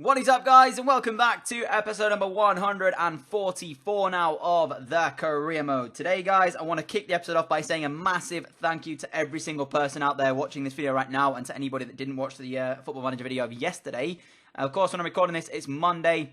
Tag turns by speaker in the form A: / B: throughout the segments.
A: What is up, guys, and welcome back to episode number 144 now of the career mode. Today, guys, I want to kick the episode off by saying a massive thank you to every single person out there watching this video right now, and to anybody that didn't watch the Football Manager video of yesterday. Of course, when I'm recording this, it's Monday,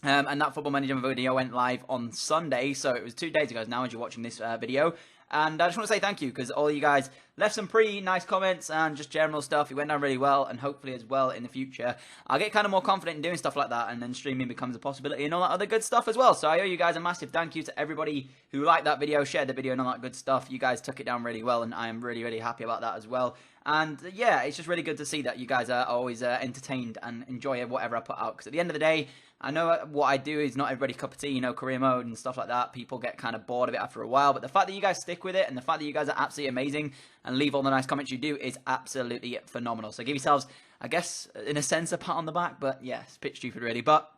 A: and that Football Manager video went live on Sunday, so it was 2 days ago now as you're watching this video. And I just want to say thank you, because all you guys left some pretty nice comments and just general stuff. It went down really well, and hopefully as well in the future, I'll get kind of more confident in doing stuff like that, and then streaming becomes a possibility and all that other good stuff as well. So I owe you guys a massive thank you to everybody who liked that video, shared the video and all that good stuff. You guys took it down really well, and I am really, really happy about that as well. And yeah, it's just really good to see that you guys are always entertained and enjoy whatever I put out, because at the end of the day, I know what I do is not everybody's cup of tea, you know, career mode and stuff like that. People get kind of bored of it after a while, but the fact that you guys stick with it and the fact that you guys are absolutely amazing and leave all the nice comments you do is absolutely phenomenal. So give yourselves, I guess, in a sense, a pat on the back, but yeah, it's a bit stupid really. But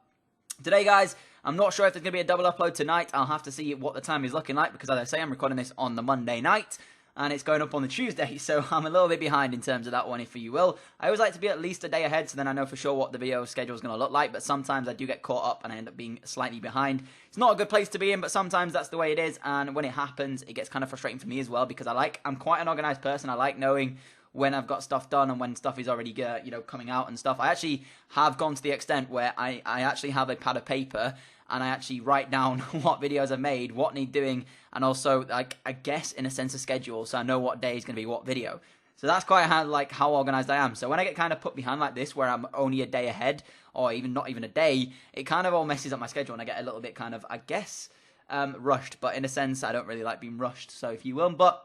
A: today, guys, I'm not sure if there's going to be a double upload tonight. I'll have to see what the time is looking like, because as I say, I'm recording this on the Monday night, and it's going up on the Tuesday, so I'm a little bit behind in terms of that one, if you will. I always like to be at least a day ahead, so then I know for sure what the video schedule is going to look like, but sometimes I do get caught up and I end up being slightly behind. It's not a good place to be in, but sometimes that's the way it is, and when it happens, it gets kind of frustrating for me as well, because I'm quite an organised person. I like knowing when I've got stuff done and when stuff is already, you know, coming out and stuff. I actually have gone to the extent where I actually have a pad of paper, and I actually write down what videos I've made, what need doing, and also, like, I guess, in a sense of schedule, so I know what day is going to be what video. So that's quite how organised I am. So when I get kind of put behind like this, where I'm only a day ahead, or even not even a day, it kind of all messes up my schedule, and I get a little bit kind of, I guess, rushed. But in a sense, I don't really like being rushed, so if you will. But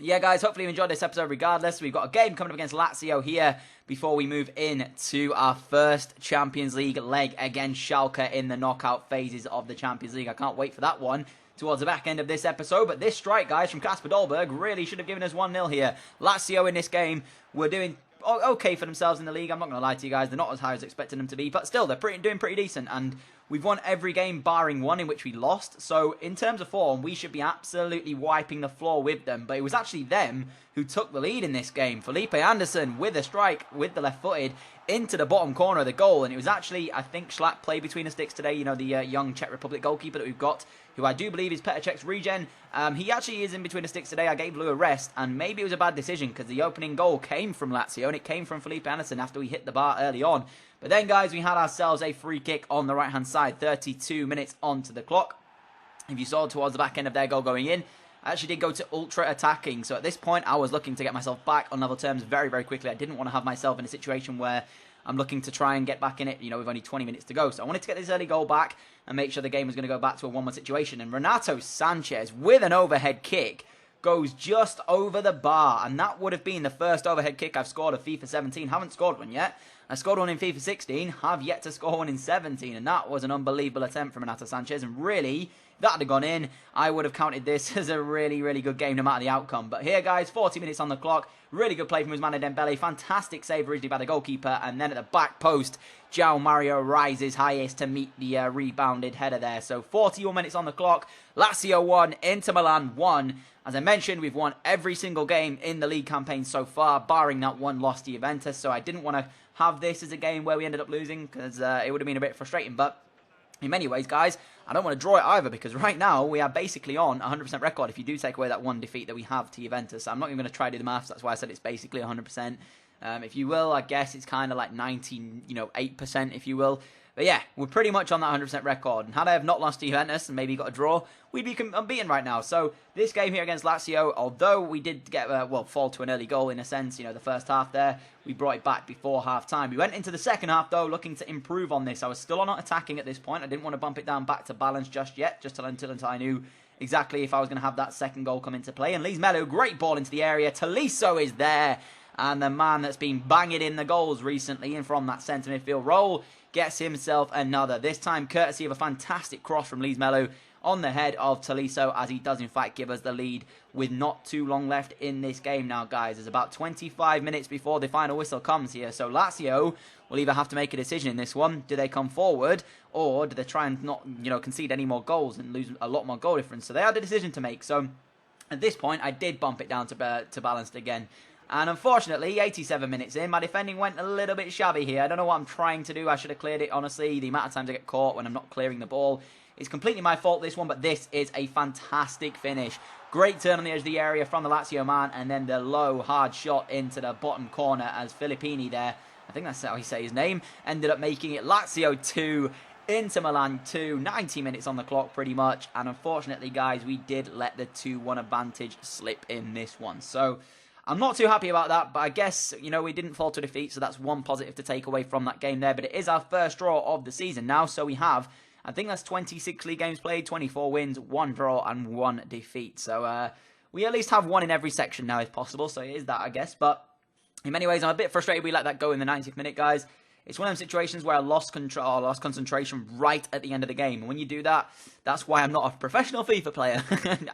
A: yeah, guys, hopefully you enjoyed this episode regardless. We've got a game coming up against Lazio here before we move into our first Champions League leg against Schalke in the knockout phases of the Champions League. I can't wait for that one towards the back end of this episode. But this strike, guys, from Kasper Dolberg really should have given us 1-0 here. Lazio in this game were doing okay for themselves in the league. I'm not going to lie to you guys. They're not as high as I expected them to be, but still, they're doing pretty decent. And we've won every game barring one in which we lost. So in terms of form, we should be absolutely wiping the floor with them. But it was actually them who took the lead in this game. Felipe Anderson with a strike with the left-footed into the bottom corner of the goal. And it was actually, I think, Schlack played between the sticks today. You know, the young Czech Republic goalkeeper that we've got, who I do believe is Petr Cech's regen. He actually is in between the sticks today. I gave Lou a rest, and maybe it was a bad decision, because the opening goal came from Lazio, and it came from Felipe Anderson after we hit the bar early on. But then, guys, we had ourselves a free kick on the right-hand side, 32 minutes onto the clock. If you saw towards the back end of their goal going in, I actually did go to ultra-attacking. So at this point, I was looking to get myself back on level terms very, very quickly. I didn't want to have myself in a situation where I'm looking to try and get back in it, you know, with only 20 minutes to go. So I wanted to get this early goal back and make sure the game was going to go back to a 1-1 situation. And Renato Sanchez, with an overhead kick, goes just over the bar. And that would have been the first overhead kick I've scored of FIFA 17. Haven't scored one yet. I scored one in FIFA 16. Have yet to score one in 17. And that was an unbelievable attempt from Renato Sanchez. And really, if that had gone in, I would have counted this as a really, really good game no matter the outcome. But here, guys, 40 minutes on the clock. Really good play from Ousmane Dembele. Fantastic save originally by the goalkeeper. And then at the back post, João Mario rises highest to meet the rebounded header there. So 41 minutes on the clock. Lazio 1, Inter Milan 1. As I mentioned, we've won every single game in the league campaign so far, barring that one loss to Juventus. So I didn't want to have this as a game where we ended up losing, because it would have been a bit frustrating. But in many ways, guys, I don't want to draw it either, because right now we are basically on 100% record if you do take away that one defeat that we have to Juventus. I'm not even going to try to do the maths. That's why I said it's basically 100%. If you will, I guess it's kind of like 8%, if you will. But yeah, we're pretty much on that 100% record. And had I have not lost to Juventus and maybe got a draw, we'd be unbeaten right now. So this game here against Lazio, although we did get, fall to an early goal in a sense, you know, the first half there, we brought it back before half-time. We went into the second half, though, looking to improve on this. I was still not attacking at this point. I didn't want to bump it down back to balance just yet, until I knew exactly if I was going to have that second goal come into play. And Lees Melu, great ball into the area. Tolisso is there. And the man that's been banging in the goals recently and from that centre midfield role gets himself another. This time courtesy of a fantastic cross from Lees Melu on the head of Tolisso, as he does in fact give us the lead with not too long left in this game now, guys. There's about 25 minutes before the final whistle comes here. So Lazio will either have to make a decision in this one. Do they come forward, or do they try and not, concede any more goals and lose a lot more goal difference? So they had a decision to make. So at this point, I did bump it down to balanced again. And unfortunately, 87 minutes in, my defending went a little bit shabby here. I don't know what I'm trying to do. I should have cleared it, honestly. The amount of times I get caught when I'm not clearing the ball is completely my fault, this one. But this is a fantastic finish. Great turn on the edge of the area from the Lazio man. And then the low, hard shot into the bottom corner as Filippini there, I think that's how you say his name, ended up making it Lazio 2, Inter Milan 2, 90 minutes on the clock pretty much. And unfortunately, guys, we did let the 2-1 advantage slip in this one. So I'm not too happy about that, but I guess, you know, we didn't fall to defeat, so that's one positive to take away from that game there. But it is our first draw of the season now, so we have, I think that's 26 league games played, 24 wins, 1 draw, and 1 defeat. So we at least have 1 in every section now if possible, so it is that, I guess. But in many ways, I'm a bit frustrated we let that go in the 90th minute, guys. It's one of them situations where I lost control, I lost concentration right at the end of the game. And when you do that, that's why I'm not a professional FIFA player.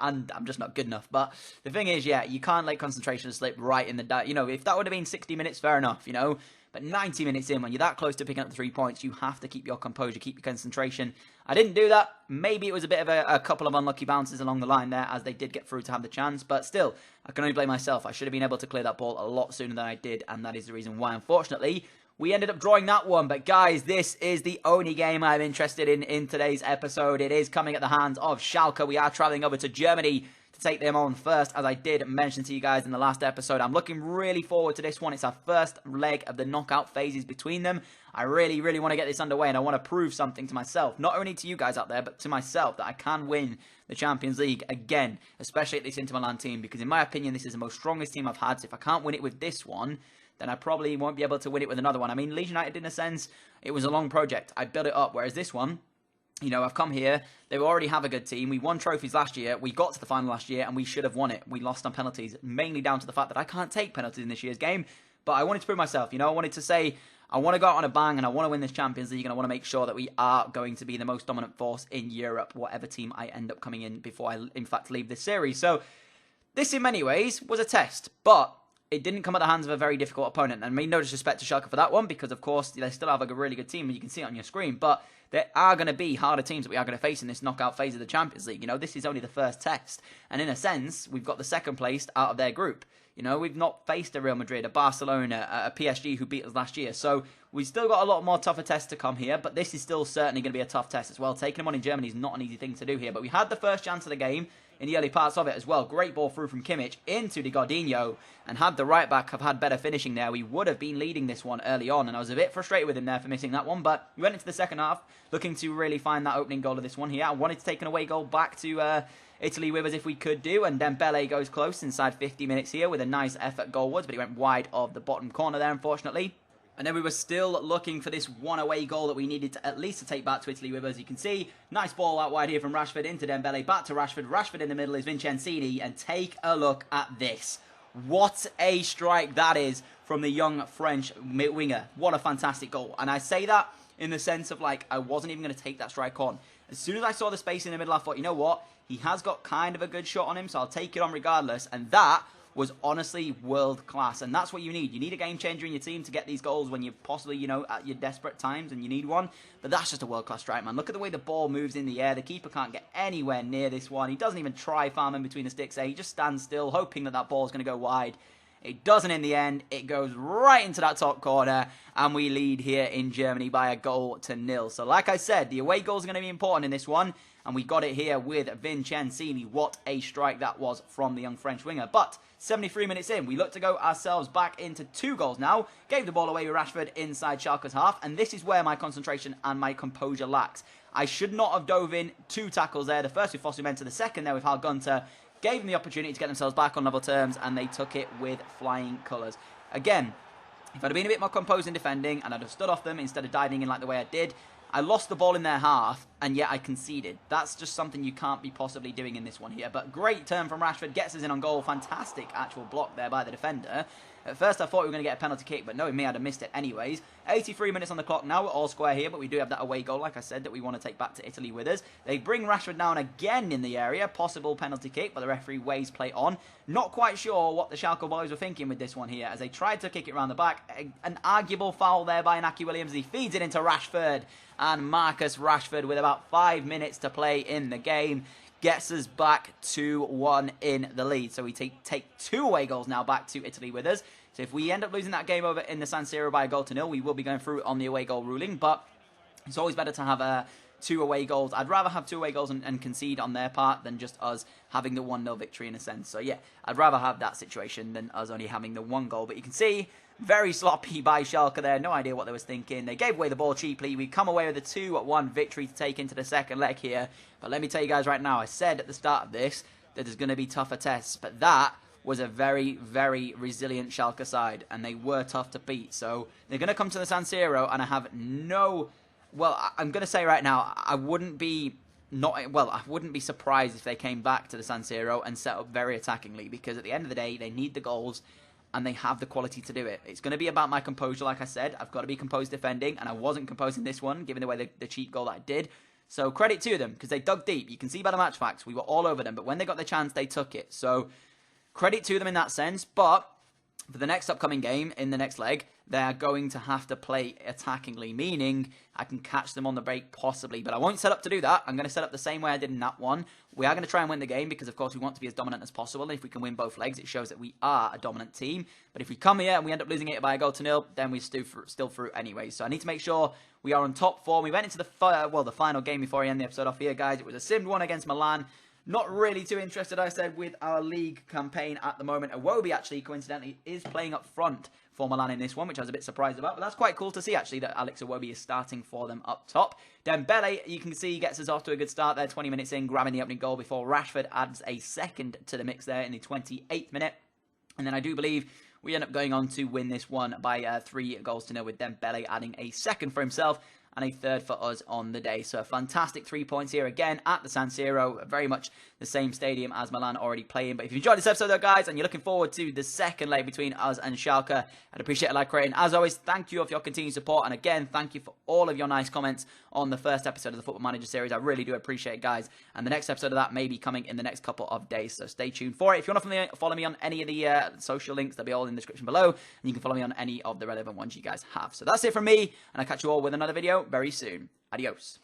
A: And I'm just not good enough. But the thing is, yeah, you can't let concentration slip right in the... You know, if that would have been 60 minutes, fair enough, you know. But 90 minutes in, when you're that close to picking up the 3 points, you have to keep your composure, keep your concentration. I didn't do that. Maybe it was a bit of a couple of unlucky bounces along the line there, as they did get through to have the chance. But still, I can only blame myself. I should have been able to clear that ball a lot sooner than I did. And that is the reason why, unfortunately, we ended up drawing that one. But guys, this is the only game I'm interested in today's episode. It is coming at the hands of Schalke. We are travelling over to Germany to take them on first, as I did mention to you guys in the last episode. I'm looking really forward to this one. It's our first leg of the knockout phases between them. I really, really want to get this underway, and I want to prove something to myself. Not only to you guys out there, but to myself, that I can win the Champions League again, especially at this Inter Milan team, because in my opinion, this is the most strongest team I've had. So if I can't win it with this one, then I probably won't be able to win it with another one. I mean, Leeds United, in a sense, it was a long project. I built it up, whereas this one, you know, I've come here, they already have a good team. We won trophies last year, we got to the final last year, and we should have won it. We lost on penalties, mainly down to the fact that I can't take penalties in this year's game, but I wanted to prove myself, you know, I wanted to say, I want to go out on a bang, and I want to win this Champions League, and I want to make sure that we are going to be the most dominant force in Europe, whatever team I end up coming in before I, in fact, leave this series. So, this, in many ways, was a test, but it didn't come at the hands of a very difficult opponent. And I mean, no disrespect to Schalke for that one, because, of course, they still have a really good team, and you can see it on your screen. But there are going to be harder teams that we are going to face in this knockout phase of the Champions League. You know, this is only the first test. And in a sense, we've got the second placed out of their group. You know, we've not faced a Real Madrid, a Barcelona, a PSG who beat us last year. So we've still got a lot more tougher tests to come here. But this is still certainly going to be a tough test as well. Taking them on in Germany is not an easy thing to do here. But we had the first chance of the game in the early parts of it as well. Great ball through from Kimmich into Di Gordinho. And had the right back have had better finishing there, we would have been leading this one early on. And I was a bit frustrated with him there for missing that one. But we went into the second half looking to really find that opening goal of this one here. I wanted to take an away goal back to Italy with us if we could do. And then Dembele goes close inside 50 minutes here with a nice effort goalwards. But he went wide of the bottom corner there, unfortunately. And then we were still looking for this one away goal that we needed to at least to take back to Italy with us. You can see, nice ball out wide here from Rashford into Dembele, back to Rashford. Rashford in the middle is Vincenzini, and take a look at this. What a strike that is from the young French winger. What a fantastic goal. And I say that in the sense of, like, I wasn't even going to take that strike on. As soon as I saw the space in the middle, I thought, you know what? He has got kind of a good shot on him, so I'll take it on regardless. And that was honestly world class, and that's what you need. You need a game changer in your team to get these goals when you're possibly, you know, at your desperate times and you need one. But that's just a world class strike, man. Look at the way the ball moves in the air. The keeper can't get anywhere near this one. He doesn't even try farming between the sticks there. He just stands still, hoping that that ball's going to go wide. It doesn't in the end. It goes right into that top corner, and we lead here in Germany by 1-0. So like I said, the away goals are going to be important in this one, and we got it here with Vincenzini. What a strike that was from the young French winger. But 73 minutes in, we look to go ourselves back into 2 goals now. Gave the ball away with Rashford inside Schalke's half, and this is where my concentration and my composure lacks. I should not have dove in 2 tackles there. The first with Fosu Mensah, the second there with Hal Gunter. Gave them the opportunity to get themselves back on level terms, and they took it with flying colours. Again, if I'd have been a bit more composed in defending, and I'd have stood off them instead of diving in like the way I did, I lost the ball in their half, and yet I conceded. That's just something you can't be possibly doing in this one here. But great turn from Rashford, gets us in on goal. Fantastic actual block there by the defender. At first I thought we were going to get a penalty kick, but knowing me, I'd have missed it anyways. 83 minutes on the clock now. We're all square here, but we do have that away goal, like I said, that we want to take back to Italy with us. They bring Rashford down again in the area. Possible penalty kick, but the referee weighs play on. Not quite sure what the Schalke boys were thinking with this one here, as they tried to kick it around the back. An arguable foul there by Inaki Williams. He feeds it into Rashford, and Marcus Rashford, with about 5 minutes to play in the game, gets us back 2-1 in the lead. So we take 2 away goals now back to Italy with us. So if we end up losing that game over in the San Siro by a 1-0, we will be going through on the away goal ruling. But it's always better to have 2 away goals. I'd rather have 2 away goals and concede on their part than just us having the 1-0 victory in a sense. So yeah, I'd rather have that situation than us only having the 1 goal. But you can see, very sloppy by Schalke there. No idea what they was thinking. They gave away the ball cheaply. We come away with a 2-1 victory to take into the second leg here. But let me tell you guys right now, I said at the start of this that there's going to be tougher tests. But that was a very, very resilient Schalke side. And they were tough to beat. So they're going to come to the San Siro, and I have no... Well, I'm going to say right now, I wouldn't be surprised if they came back to the San Siro and set up very attackingly, because at the end of the day, they need the goals and they have the quality to do it. It's going to be about my composure, like I said. I've got to be composed defending, and I wasn't composed in this one, given the way the cheap goal that I did. So credit to them, because they dug deep. You can see by the match facts, we were all over them, but when they got the chance, they took it. So credit to them in that sense, but for the next upcoming game, in the next leg, they're going to have to play attackingly, meaning I can catch them on the break possibly, but I won't set up to do that. I'm going to set up the same way I did in that one. We are going to try and win the game because, of course, we want to be as dominant as possible. And if we can win both legs, it shows that we are a dominant team. But if we come here and we end up losing it by a 1-0, then we're still through anyway. So I need to make sure we are on top form. We went into the final game before I end the episode off here, guys. It was a simmed one against Milan. Not really too interested, I said, with our league campaign at the moment. Iwobi, actually, coincidentally, is playing up front for Milan in this one, which I was a bit surprised about. But that's quite cool to see, actually, that Alex Iwobi is starting for them up top. Dembele, you can see, gets us off to a good start there, 20 minutes in, grabbing the opening goal before Rashford adds a second to the mix there in the 28th minute. And then I do believe we end up going on to win this one by 3-0 with Dembele adding a second for himself and a third for us on the day. So a fantastic 3 points here again at the San Siro. Very much the same stadium as Milan already playing. But if you enjoyed this episode though, guys, and you're looking forward to the second leg between us and Schalke, I'd appreciate a like rating. As always, thank you for your continued support. And again, thank you for all of your nice comments on the first episode of the Football Manager series. I really do appreciate it, guys. And the next episode of that may be coming in the next couple of days. So stay tuned for it. If you want to follow me on any of the social links, they'll be all in the description below. And you can follow me on any of the relevant ones you guys have. So that's it from me. And I'll catch you all with another video very soon. Adios.